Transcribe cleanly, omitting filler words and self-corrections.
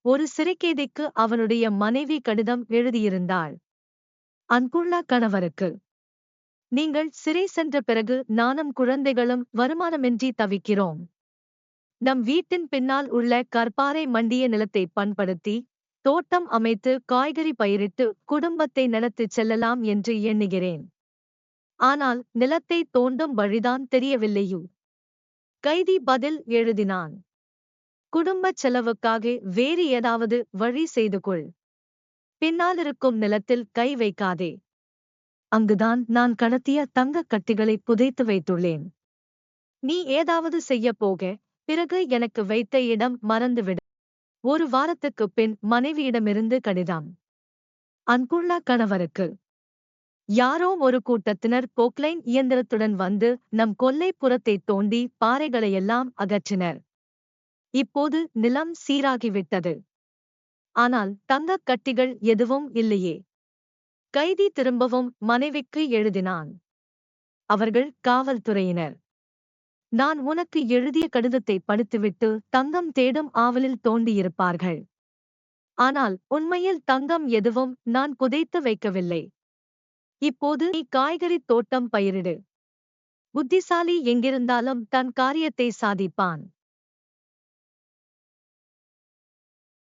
ஒரு சிறைக்கைதிக்கு அவனுடைய மனைவி கடிதம் எழுதியிருந்தாள். அன்புள்ள கணவருக்கு, நீங்கள் சிறை சென்ற பிறகு நானும் குழந்தைகளும் வருமானமின்றி தவிக்கிறோம். நம் வீட்டின் பின்னால் உள்ள கற்பாறை மண்டிய நிலத்தை பண்படுத்தி தோட்டம் அமைத்து காய்கறி பயிரிட்டு குடும்பத்தை நடத்திச் செல்லலாம் என்று எண்ணுகிறேன். ஆனால் நிலத்தை தோண்டும் வழிதான் தெரியவில்லையோ. கைதி பதில் எழுதினான். குடும்பச் செலவுக்காக வேறு ஏதாவது வழி செய்து கொள். பின்னாலிருக்கும் நிலத்தில் கை வைக்காதே. அங்குதான் நான் கடத்திய தங்கக் கட்டிகளை புதைத்து வைத்துள்ளேன். நீ ஏதாவது செய்யப் போக, பிறகு எனக்கு வைத்த இடம் மறந்துவிடு. ஒரு வாரத்துக்குப் பின் மனைவியிடமிருந்து கடிதம். அன்புள்ள கணவருக்கு, யாரோ ஒரு கூட்டத்தினர் போக்லைன் இயந்திரத்துடன் வந்து நம் கொல்லைப்புறத்தை தோண்டி பாறைகளையெல்லாம் அகற்றினர். இப்போது நிலம் சீராகிவிட்டது. ஆனால் தங்கக் கட்டிகள் எதுவும் இல்லையே. கைதி திரும்பவும் மனைவிக்கு எழுதினான். அவர்கள் காவல்துறையினர். நான் உனக்கு எழுதிய கடிதத்தை படித்துவிட்டு தங்கம் தேடும் ஆவலில் தோண்டியிருப்பார்கள். ஆனால் உண்மையில் தங்கம் எதுவும் நான் புதைத்து வைக்கவில்லை. இப்போது நீ காய்கறித் தோட்டம் பயிரிடு. புத்திசாலி எங்கிருந்தாலும் தன் காரியத்தை சாதிப்பான்.